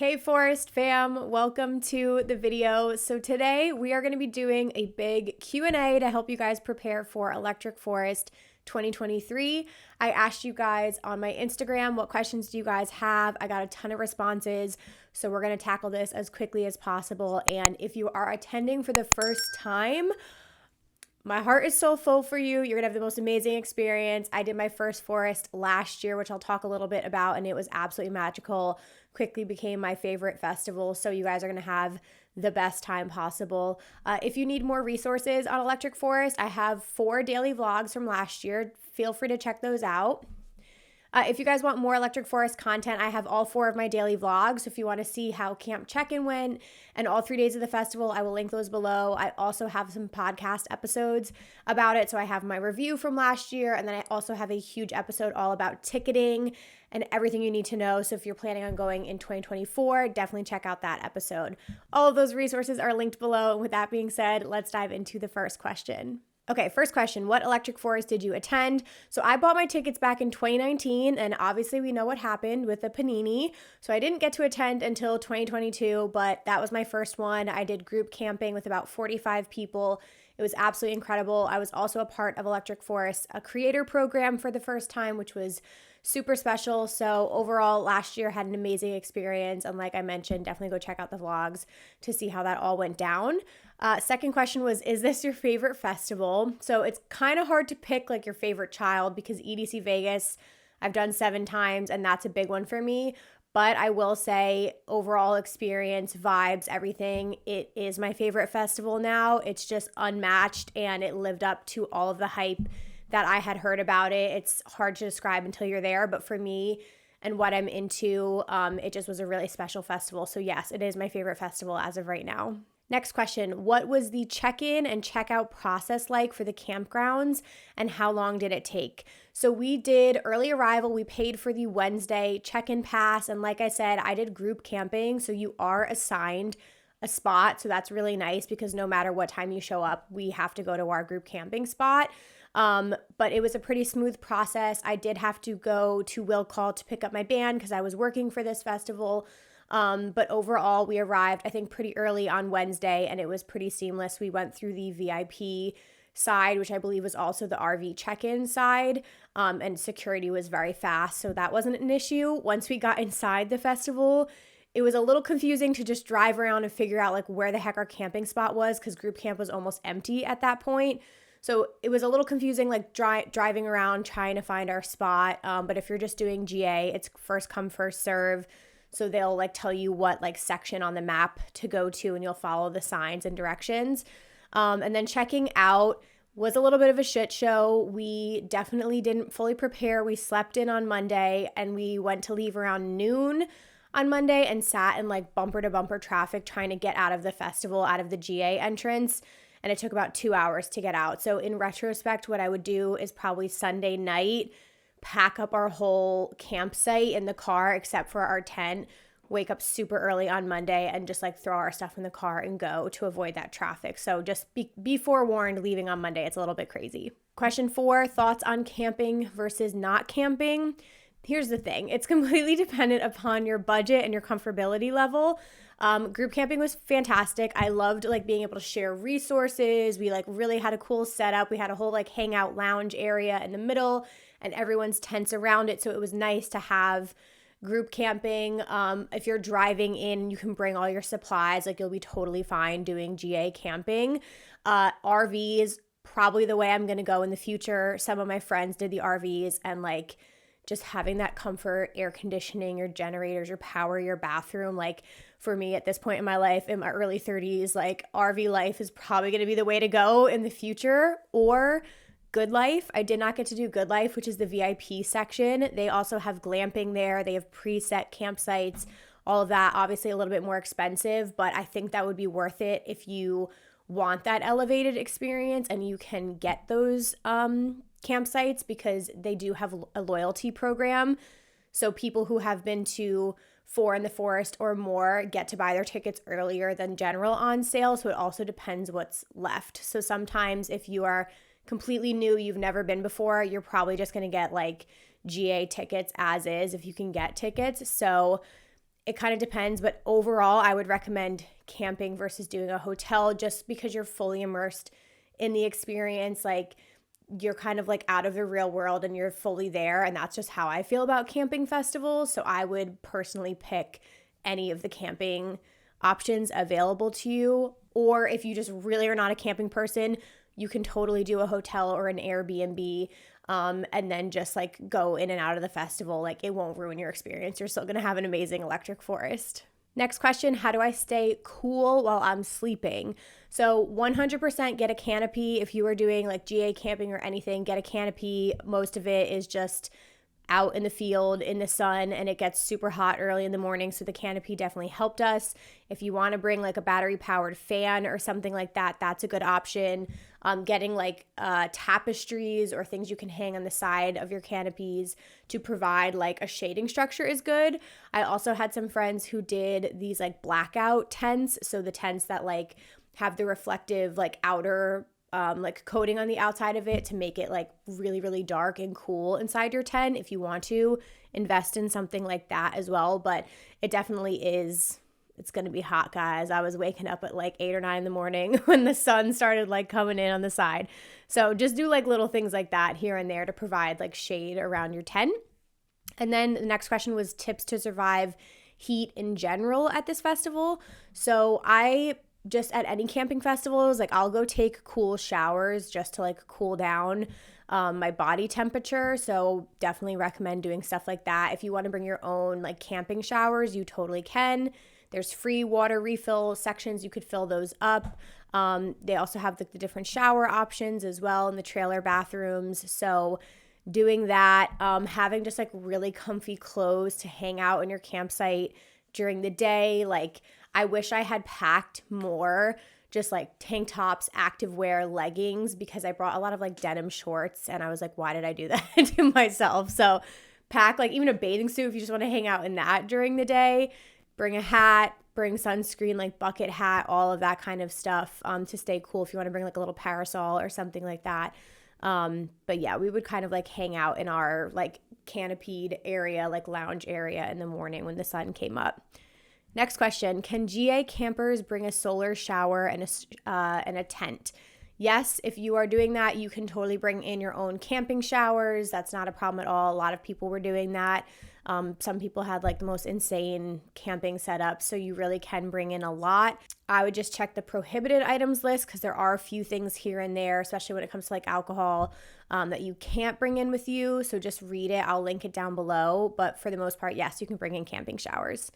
Hey Forest fam, welcome to the video. So today we are going to be doing a big Q&A to help you guys prepare for Electric Forest 2023. I asked you guys on my Instagram, what questions do you guys have? I got a ton of responses, so we're going to tackle this as quickly as possible. And if you are attending for the first time, my heart is so full for you. You're going to have the most amazing experience. I did my first forest last year, which I'll talk a little bit about, and it was absolutely magical. Quickly became my favorite festival, so you guys are going to have the best time possible. If you need more resources on Electric Forest, I have 4 daily vlogs from last year. Feel free to check those out. If you guys want more Electric Forest content, I have all 4 of my daily vlogs. So if you want to see how camp check-in went and all 3 days of the festival, I will link those below. I also have some podcast episodes about it. So I have my review from last year, and then I also have a huge episode all about ticketing and everything you need to know. So if you're planning on going in 2024, definitely check out that episode. All of those resources are linked below. And with that being said, let's dive into the first question. Okay, first question, what Electric Forest did you attend? So I bought my tickets back in 2019, and obviously we know what happened with the Panini. So I didn't get to attend until 2022, but that was my first one. I did group camping with about 45 people. It was absolutely incredible. I was also a part of Electric Forest, a creator program for the first time, which was super special. So overall, last year had an amazing experience. And like I mentioned, definitely go check out the vlogs to see how that all went down. Second question was, is this your favorite festival? So it's kind of hard to pick like your favorite child because EDC Vegas, I've done 7 times and that's a big one for me. But I will say overall experience, vibes, everything, it is my favorite festival now. It's just unmatched and it lived up to all of the hype that I had heard about it. It's hard to describe until you're there, but for me and what I'm into, it just was a really special festival. So yes, it is my favorite festival as of right now. Next question, what was the check-in and check-out process like for the campgrounds and how long did it take? So we did early arrival, we paid for the Wednesday check-in pass, and like I said, I did group camping, so you are assigned a spot, so that's really nice because no matter what time you show up, we have to go to our group camping spot. But it was a pretty smooth process. I did have to go to Will Call to pick up my band because I was working for this festival. But overall, we arrived, I think, pretty early on Wednesday, and it was pretty seamless. We went through the VIP side, which I believe was also the RV check-in side, and security was very fast, so that wasn't an issue. Once we got inside the festival, it was a little confusing to just drive around and figure out like where the heck our camping spot was because group camp was almost empty at that point. So it was a little confusing, like driving around trying to find our spot. But if you're just doing GA, it's first come, first serve. So they'll like tell you what like section on the map to go to and you'll follow the signs and directions. And then checking out was a little bit of a shit show. We definitely didn't fully prepare. We slept in on Monday and we went to leave around noon on Monday and sat in like bumper to bumper traffic trying to get out of the festival, out of the GA entrance. And it took about 2 hours to get out. So in retrospect, what I would do is probably Sunday night, pack up our whole campsite in the car except for our tent, wake up super early on Monday and just like throw our stuff in the car and go to avoid that traffic. So just be forewarned, leaving on Monday, it's a little bit crazy. Question 4, thoughts on camping versus not camping. Here's the thing, it's completely dependent upon your budget and your comfortability level. Group camping was fantastic. I loved like being able to share resources. We like really had a cool setup. We had a whole like hangout lounge area in the middle and everyone's tents around it. So it was nice to have group camping. If you're driving in, you can bring all your supplies. Like you'll be totally fine doing GA camping. RVs, probably the way I'm going to go in the future. Some of my friends did the RVs and like just having that comfort, air conditioning, your generators, your power, your bathroom. Like for me at this point in my life, in my early 30s, like RV life is probably going to be the way to go in the future. Or Good Life. I did not get to do Good Life, which is the VIP section. They also have glamping there. They have preset campsites, all of that. Obviously a little bit more expensive, but I think that would be worth it if you want that elevated experience and you can get those campsites because they do have a loyalty program. So people who have been to 4 in the Forest or more get to buy their tickets earlier than general on sale. So it also depends what's left. So sometimes if you are completely new, you've never been before, you're probably just going to get like GA tickets as is if you can get tickets. So it kind of depends, but overall, I would recommend camping versus doing a hotel just because you're fully immersed in the experience. Like, you're kind of like out of the real world and you're fully there. And that's just how I feel about camping festivals. So I would personally pick any of the camping options available to you. Or if you just really are not a camping person, you can totally do a hotel or an Airbnb, and then just like go in and out of the festival. Like, it won't ruin your experience. You're still going to have an amazing electric forest. Next question, how do I stay cool while I'm sleeping? So 100% get a canopy. If you are doing like GA camping or anything, get a canopy. Most of it is just out in the field in the sun, and it gets super hot early in the morning, so the canopy definitely helped us. If you want to bring like a battery powered fan or something like that, that's a good option. Getting like tapestries or things you can hang on the side of your canopies to provide like a shading structure is good. I also had some friends who did these like blackout tents, so the tents that like have the reflective like outer like coating on the outside of it to make it like really, really dark and cool inside your tent. If you want to invest in something like that as well, but it definitely is, it's going to be hot, guys. I was waking up at like 8 or 9 in the morning when the sun started like coming in on the side. So just do like little things like that here and there to provide like shade around your tent. And then the next question was tips to survive heat in general at this festival. So I just at any camping festivals, like I'll go take cool showers just to like cool down my body temperature. So definitely recommend doing stuff like that. If you want to bring your own like camping showers, you totally can. There's free water refill sections. You could fill those up. They also have the different shower options as well in the trailer bathrooms. So doing that, having just like really comfy clothes to hang out in your campsite during the day. Like, I wish I had packed more, just like tank tops, activewear, leggings, because I brought a lot of like denim shorts and I was like, why did I do that to myself? So pack like even a bathing suit if you just want to hang out in that during the day. Bring a hat, bring sunscreen, like bucket hat, all of that kind of stuff to stay cool if you want to bring like a little parasol or something like that. But yeah, we would kind of like hang out in our like canopied area, like lounge area in the morning when the sun came up. Next question, can GA campers bring a solar shower and a tent? Yes, if you are doing that, you can totally bring in your own camping showers. That's not a problem at all. A lot of people were doing that. Some people had like the most insane camping setup, so you really can bring in a lot. I would just check the prohibited items list because there are a few things here and there, especially when it comes to like alcohol, that you can't bring in with you. So just read it. I'll link it down below. But for the most part, yes, you can bring in camping showers.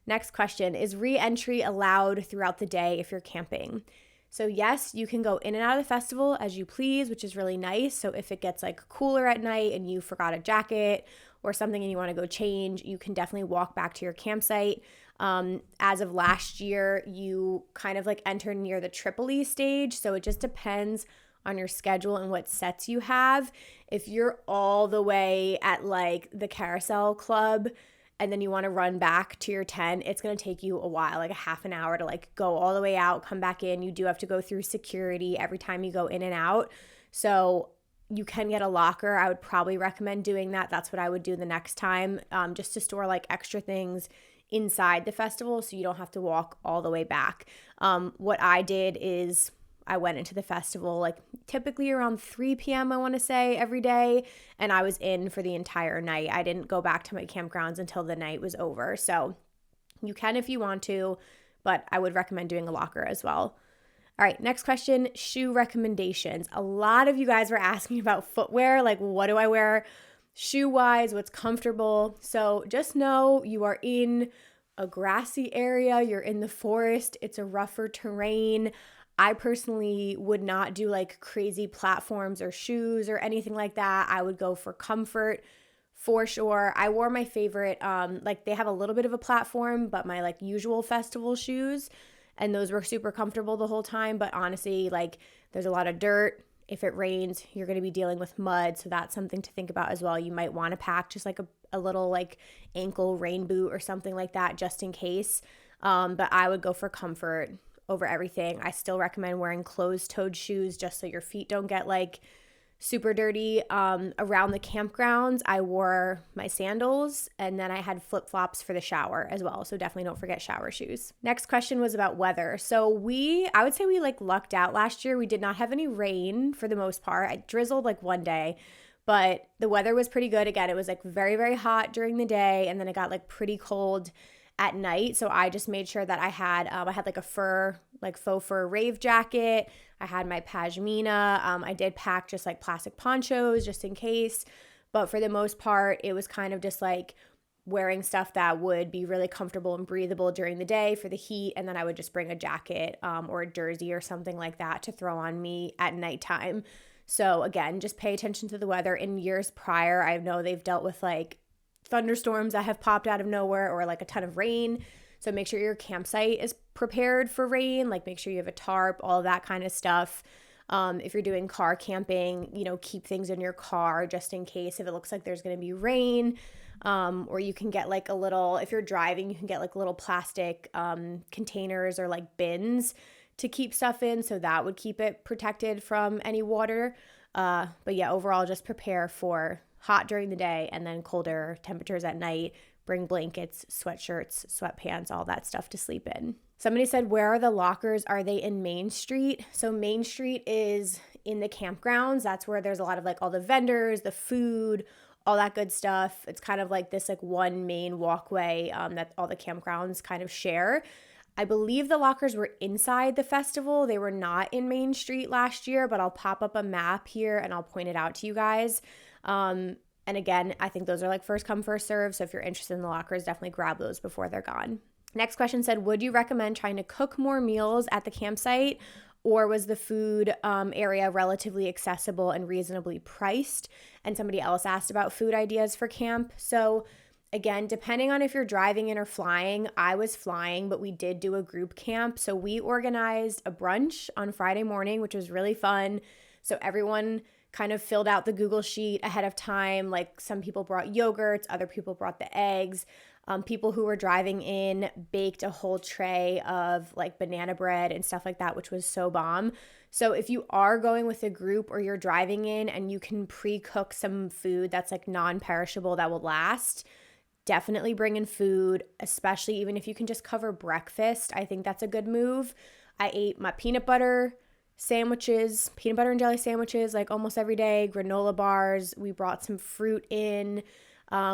Next question, is re-entry allowed throughout the day if you're camping? So yes, you can go in and out of the festival as you please, which is really nice. So if it gets like cooler at night and you forgot a jacket or something and you want to go change, you can definitely walk back to your campsite. As of last year, you kind of like enter near the Tripoli stage. So it just depends on your schedule and what sets you have. If you're all the way at like the Carousel Club, and then you want to run back to your tent, it's going to take you a while, like a half an hour to like go all the way out, come back in. You do have to go through security every time you go in and out. So you can get a locker. I would probably recommend doing that. That's what I would do the next time, just to store like extra things inside the festival so you don't have to walk all the way back. What I did is I went into the festival like typically around 3 p.m. I want to say every day, and I was in for the entire night. I didn't go back to my campgrounds until the night was over. So you can if you want to, but I would recommend doing a locker as well. All right, next question, shoe recommendations. A lot of you guys were asking about footwear, like what do I wear shoe-wise, what's comfortable? So just know you are in a grassy area, you're in the forest, it's a rougher terrain. I personally would not do like crazy platforms or shoes or anything like that. I would go for comfort for sure. I wore my favorite, like they have a little bit of a platform, but my like usual festival shoes, and those were super comfortable the whole time. But honestly, like there's a lot of dirt. If it rains, you're going to be dealing with mud. So that's something to think about as well. You might want to pack just like a little like ankle rain boot or something like that just in case. But I would go for comfort over everything. I still recommend wearing closed-toed shoes just so your feet don't get like super dirty. Around the campgrounds, I wore my sandals, and then I had flip-flops for the shower as well. So definitely don't forget shower shoes. Next question was about weather. So I would say we like lucked out last year. We did not have any rain for the most part. It drizzled like one day, but the weather was pretty good. Again, it was like very, very hot during the day, and then it got like pretty cold at night. So I just made sure that I had like a faux fur rave jacket. I had my pashmina. I did pack just like plastic ponchos just in case. But for the most part, it was kind of just like wearing stuff that would be really comfortable and breathable during the day for the heat. And then I would just bring a jacket or a jersey or something like that to throw on me at nighttime. So again, just pay attention to the weather. In years prior, I know they've dealt with like thunderstorms that have popped out of nowhere or like a ton of rain. So make sure your campsite is prepared for rain, like make sure you have a tarp, all of that kind of stuff. If you're doing car camping, keep things in your car just in case if it looks like there's going to be rain. Or you can get like if you're driving, you can get like little plastic containers or like bins to keep stuff in. So that would keep it protected from any water. But yeah, overall, just prepare for hot during the day and then colder temperatures at night. Bring blankets, sweatshirts, sweatpants, all that stuff to sleep in. Somebody said, where are the lockers? Are they in Main Street? So Main Street is in the campgrounds. That's where there's a lot of like all the vendors, the food, all that good stuff. It's kind of like this like one main walkway that all the campgrounds kind of share. I believe the lockers were inside the festival. They were not in Main Street last year, but I'll pop up a map here and I'll point it out to you guys. And again, I think those are like first come, first serve. So if you're interested in the lockers, definitely grab those before they're gone. Next question said, would you recommend trying to cook more meals at the campsite, or was the food area relatively accessible and reasonably priced? And somebody else asked about food ideas for camp. So again, depending on if you're driving in or flying, I was flying, but we did do a group camp. So we organized a brunch on Friday morning, which was really fun. So everyone kind of filled out the Google sheet ahead of time. Like some people brought yogurts, other people brought the eggs. People who were driving in baked a whole tray of like banana bread and stuff like that, which was so bomb. So if you are going with a group or you're driving in and you can pre-cook some food that's like non-perishable that will last, definitely bring in food, especially even if you can just cover breakfast. I think that's a good move. I ate my peanut butter and jelly sandwiches like almost every day, granola bars. We brought some fruit in.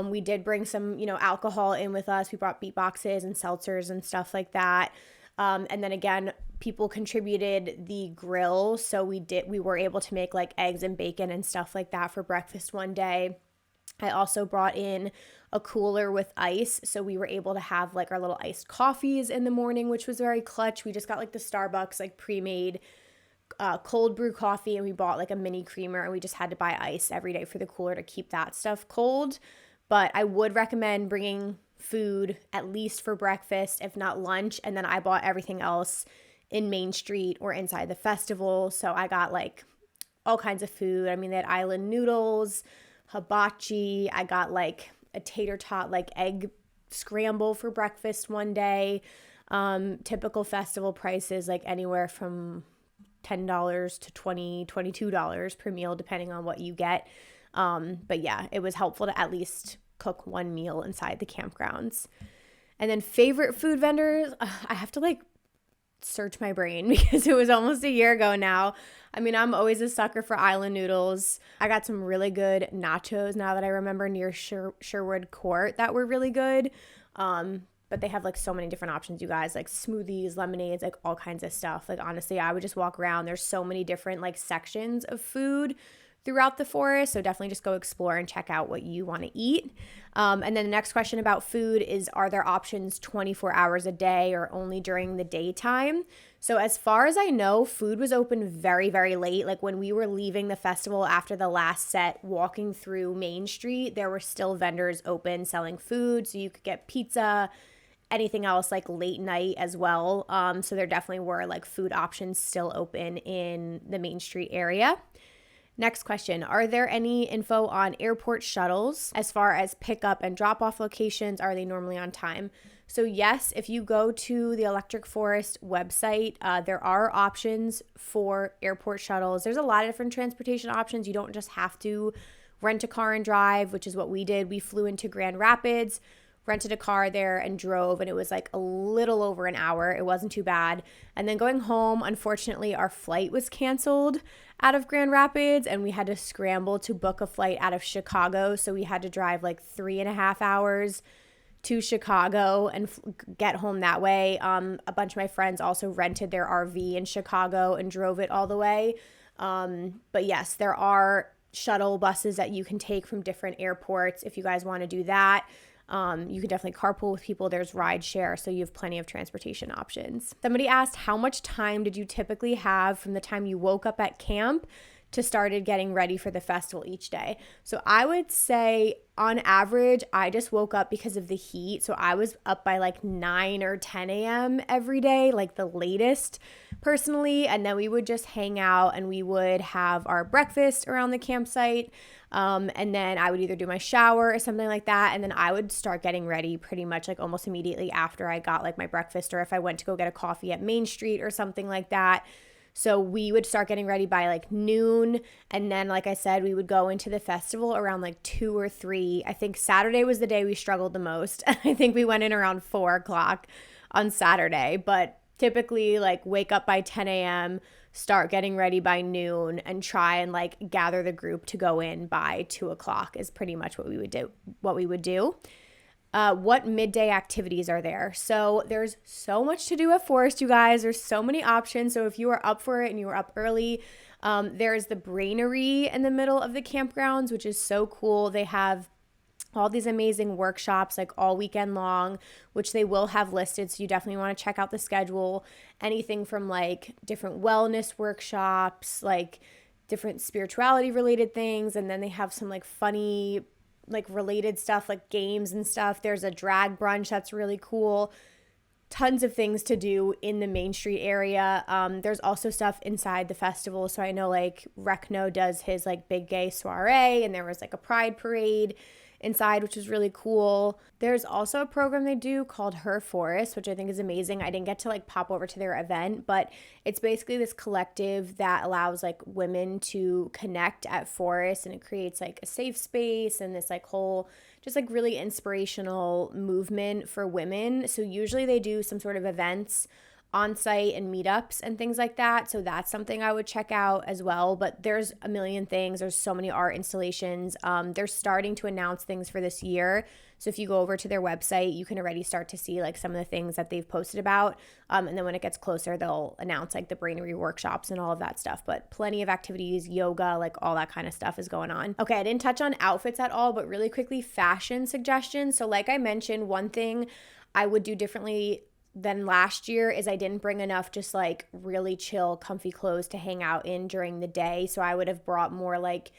We did bring some, alcohol in with us. We brought beat boxes and seltzers and stuff like that. And then again, people contributed the grill. So we were able to make like eggs and bacon and stuff like that for breakfast one day. I also brought in a cooler with ice. So we were able to have like our little iced coffees in the morning, which was very clutch. We just got like the Starbucks, like pre-made cold brew coffee, and we bought like a mini creamer, and we just had to buy ice every day for the cooler to keep that stuff cold. But I would recommend bringing food at least for breakfast, if not lunch. And then I bought everything else in Main Street or inside the festival. So I got like all kinds of food. I mean, they had island noodles, hibachi. I got like a tater tot, like egg scramble for breakfast one day. Typical festival prices, like anywhere from $10 to $20, $22 per meal, depending on what you get. But yeah, it was helpful to at least cook one meal inside the campgrounds. And then favorite food vendors, I have to like search my brain because it was almost a year ago now. I mean, I'm always a sucker for island noodles. I got some really good nachos now that I remember near Sherwood Court that were really good. But they have like so many different options, you guys, like smoothies, lemonades, like all kinds of stuff. Like honestly, I would just walk around. There's so many different like sections of food throughout the forest. So definitely just go explore and check out what you want to eat. And then the next question about food is, are there options 24 hours a day or only during the daytime? So as far as I know, food was open very, very late. Like when we were leaving the festival after the last set, walking through Main Street, there were still vendors open selling food. So you could get pizza, anything else like late night as well. So there definitely were like food options still open in the Main Street area. Next question, are there any info on airport shuttles as far as pickup and drop-off locations? Are they normally on time? So yes, if you go to the Electric Forest website, there are options for airport shuttles. There's a lot of different transportation options. You don't just have to rent a car and drive, which is what we did. We flew into Grand Rapids, rented a car there and drove, and it was like a little over an hour. It wasn't too bad. And then going home, unfortunately, our flight was canceled out of Grand Rapids, and we had to scramble to book a flight out of Chicago. So we had to drive like 3.5 hours to Chicago and get home that way. A bunch of my friends also rented their RV in Chicago and drove it all the way. But yes, there are shuttle buses that you can take from different airports if you guys want to do that. You can definitely carpool with people. There's ride share, so you have plenty of transportation options. Somebody asked, how much time did you typically have from the time you woke up at camp to started getting ready for the festival each day? So I would say on average, I just woke up because of the heat. So I was up by like 9 or 10 a.m. every day, like the latest personally. And then we would just hang out and we would have our breakfast around the campsite. And then I would either do my shower or something like that. And then I would start getting ready pretty much like almost immediately after I got like my breakfast, or if I went to go get a coffee at Main Street or something like that. So we would start getting ready by like noon. And then, like I said, we would go into the festival around like 2 or 3. I think Saturday was the day we struggled the most. I think we went in around 4 o'clock on Saturday, but typically like wake up by 10 a.m., start getting ready by noon, and try and like gather the group to go in by 2 o'clock is pretty much what we would do. What midday activities are there? So there's so much to do at Forest, you guys. There's so many options. So if you are up for it and you are up early, there's the Brainery in the middle of the campgrounds, which is so cool. They have all these amazing workshops like all weekend long, which they will have listed. So you definitely want to check out the schedule. Anything from like different wellness workshops, like different spirituality related things. And then they have some like funny, like related stuff like games and stuff. There's a drag brunch that's really cool. Tons of things to do in the Main Street area. There's also stuff inside the festival. So I know like Recno does his like big gay soiree, and there was like a pride parade inside, which is really cool. There's also a program they do called Her Forest, which I think is amazing. I didn't get to like pop over to their event, but it's basically this collective that allows like women to connect at Forest, and it creates like a safe space and this like whole just like really inspirational movement for women. So usually they do some sort of events on site and meetups and things like that. So that's something I would check out as well. But there's a million things. There's so many art installations. They're starting to announce things for this year. So if you go over to their website, you can already start to see like some of the things that they've posted about. And then when it gets closer, they'll announce like the Brainery workshops and all of that stuff. But plenty of activities, yoga, like all that kind of stuff is going on. Okay, I didn't touch on outfits at all, but really quickly, fashion suggestions. So like I mentioned, one thing I would do differently than last year is I didn't bring enough just like really chill, comfy clothes to hang out in during the day. So I would have brought more like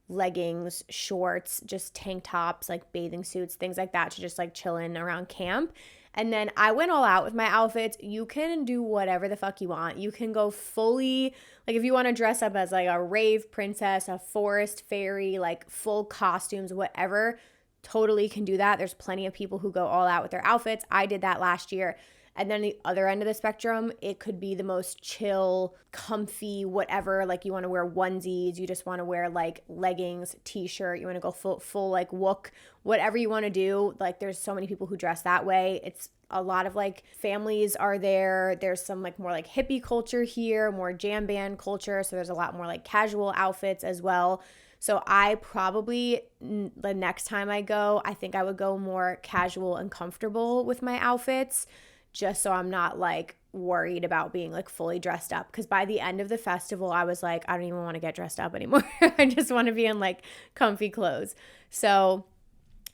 leggings, shorts, just tank tops, like bathing suits, things like that to just like chill in around camp. And then I went all out with my outfits. You can do whatever the fuck you want. You can go fully, like if you want to dress up as like a rave princess, a forest fairy, like full costumes, whatever, totally can do that. There's plenty of people who go all out with their outfits. I did that last year. And then the other end of the spectrum, it could be the most chill, comfy, whatever. Like you want to wear onesies, you just want to wear like leggings, t-shirt, you want to go full like wook, whatever you want to do. Like there's so many people who dress that way. It's a lot of like families are there. There's some like more like hippie culture here, more jam band culture. So there's a lot more like casual outfits as well. So I probably, the next time I go, I think I would go more casual and comfortable with my outfits, just so I'm not like worried about being like fully dressed up. Because by the end of the festival, I was like, I don't even want to get dressed up anymore. I just want to be in like comfy clothes. So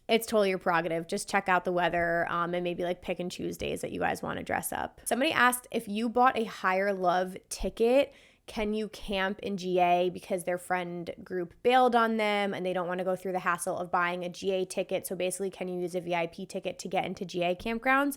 it's totally your prerogative. Just check out the weather and maybe like pick and choose days that you guys want to dress up. Somebody asked, if you bought a Higher Love ticket, can you camp in GA because their friend group bailed on them and they don't want to go through the hassle of buying a GA ticket? So basically, can you use a VIP ticket to get into GA campgrounds?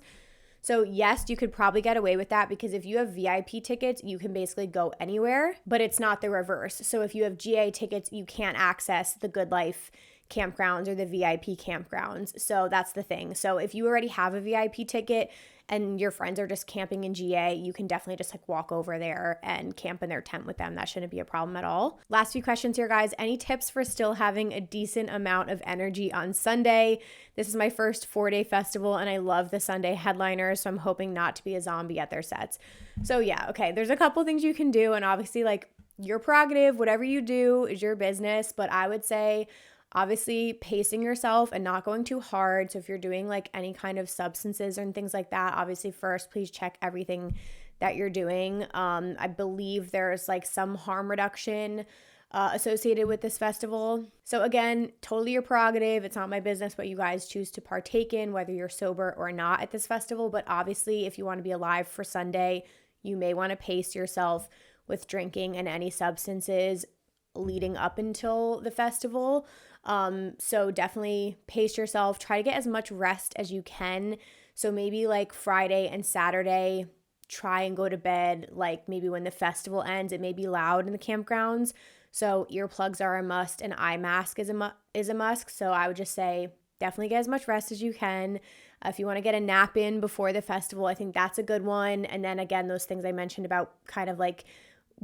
So yes, you could probably get away with that because if you have VIP tickets, you can basically go anywhere, but it's not the reverse. So if you have GA tickets, you can't access the Good Life campgrounds or the VIP campgrounds. So that's the thing. So if you already have a VIP ticket and your friends are just camping in GA, you can definitely just like walk over there and camp in their tent with them. That shouldn't be a problem at all. Last few questions here, guys. Any tips for still having a decent amount of energy on Sunday? This is my first 4-day festival and I love the Sunday headliners, so I'm hoping not to be a zombie at their sets. So yeah, okay, there's a couple things you can do, and obviously like your prerogative, whatever you do is your business, but I would say obviously pacing yourself and not going too hard. So if you're doing like any kind of substances and things like that, obviously first please check everything that you're doing. I believe there's like some harm reduction associated with this festival. So again, totally your prerogative. It's not my business what you guys choose to partake in, whether you're sober or not at this festival. But obviously if you want to be alive for Sunday, you may want to pace yourself with drinking and any substances leading up until the festival. So definitely pace yourself. Try to get as much rest as you can. So maybe like Friday and Saturday, try and go to bed like maybe when the festival ends. It may be loud in the campgrounds, so earplugs are a must and eye mask is a must. So I would just say definitely get as much rest as you can. If you want to get a nap in before the festival, I think that's a good one. And then again, those things I mentioned about kind of like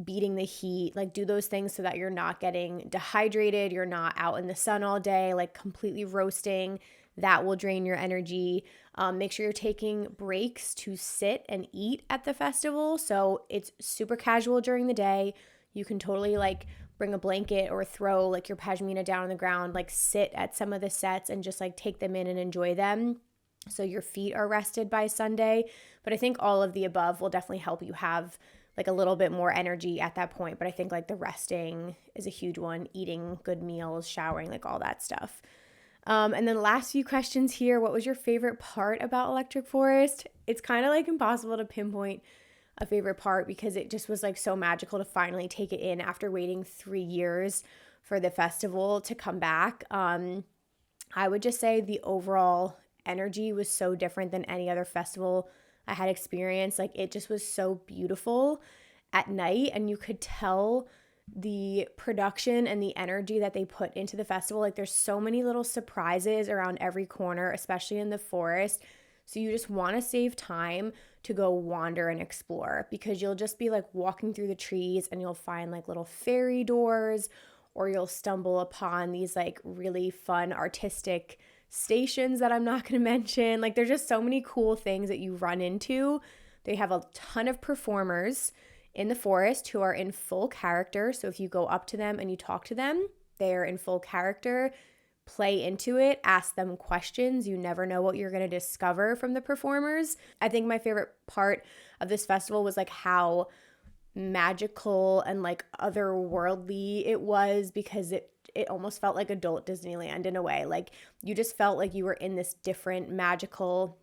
beating the heat, like do those things so that you're not getting dehydrated, you're not out in the sun all day, like completely roasting. That will drain your energy. Make sure you're taking breaks to sit and eat at the festival. So it's super casual during the day. You can totally like bring a blanket or throw like your pashmina down on the ground, like sit at some of the sets and just like take them in and enjoy them. So your feet are rested by Sunday. But I think all of the above will definitely help you have like a little bit more energy at that point. But I think like the resting is a huge one, eating good meals, showering, like all that stuff. And then the last few questions here, what was your favorite part about Electric Forest? It's kind of like impossible to pinpoint a favorite part because it just was like so magical to finally take it in after waiting 3 years for the festival to come back. I would just say the overall energy was so different than any other festival I had experienced. Like it just was so beautiful at night, and you could tell the production and the energy that they put into the festival. Like there's so many little surprises around every corner, especially in the forest. So you just want to save time to go wander and explore, because you'll just be like walking through the trees and you'll find like little fairy doors, or you'll stumble upon these like really fun artistic stations that I'm not going to mention. Like there's just so many cool things that you run into. They have a ton of performers in the forest who are in full character. So if you go up to them and you talk to them, they're in full character. Play into it, ask them questions. You never know what you're going to discover from the performers. I think my favorite part of this festival was like how magical and like otherworldly it was, because it almost felt like adult Disneyland in a way. Like you just felt like you were in this different magical,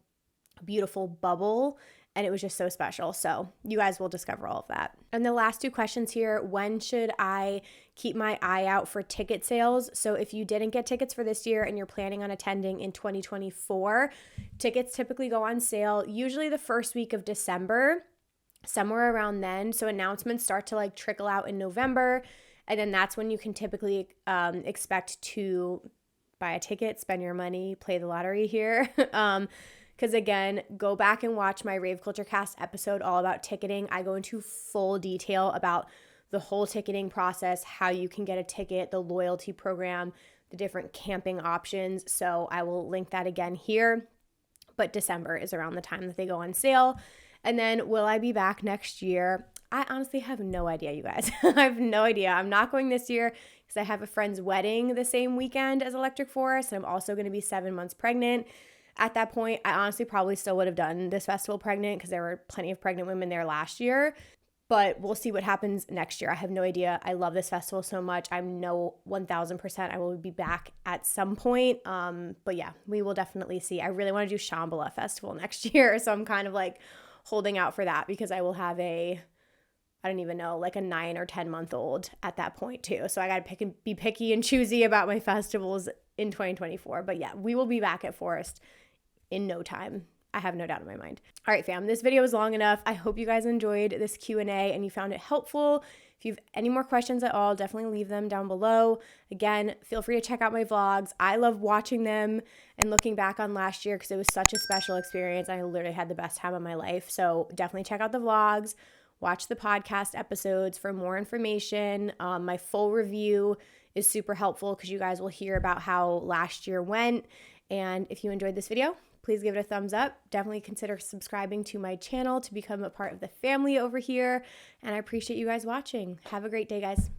beautiful bubble, and it was just so special. So you guys will discover all of that. And the last 2 questions here, when should I keep my eye out for ticket sales? So if you didn't get tickets for this year and you're planning on attending in 2024, tickets typically go on sale usually the first week of December, somewhere around then. So announcements start to like trickle out in November, and then that's when you can typically expect to buy a ticket, spend your money, play the lottery here. Because again, go back and watch my Rave Culture Cast episode all about ticketing. I go into full detail about the whole ticketing process, how you can get a ticket, the loyalty program, the different camping options. So I will link that again here. But December is around the time that they go on sale. And then will I be back next year? I honestly have no idea, you guys. I have no idea. I'm not going this year because I have a friend's wedding the same weekend as Electric Forest. And I'm also going to be 7 months pregnant. At that point, I honestly probably still would have done this festival pregnant because there were plenty of pregnant women there last year. But we'll see what happens next year. I have no idea. I love this festival so much. I know 1000% I will be back at some point. But yeah, we will definitely see. I really want to do Shambhala Festival next year. So I'm kind of like holding out for that because I will have I don't even know, like a 9 or 10 month old at that point too. So I got to be picky and choosy about my festivals in 2024. But yeah, we will be back at Forest in no time. I have no doubt in my mind. All right, fam, this video was long enough. I hope you guys enjoyed this Q&A and you found it helpful. If you have any more questions at all, definitely leave them down below. Again, feel free to check out my vlogs. I love watching them and looking back on last year because it was such a special experience. I literally had the best time of my life. So definitely check out the vlogs. Watch the podcast episodes for more information. My full review is super helpful because you guys will hear about how last year went. And if you enjoyed this video, please give it a thumbs up. Definitely consider subscribing to my channel to become a part of the family over here. And I appreciate you guys watching. Have a great day, guys.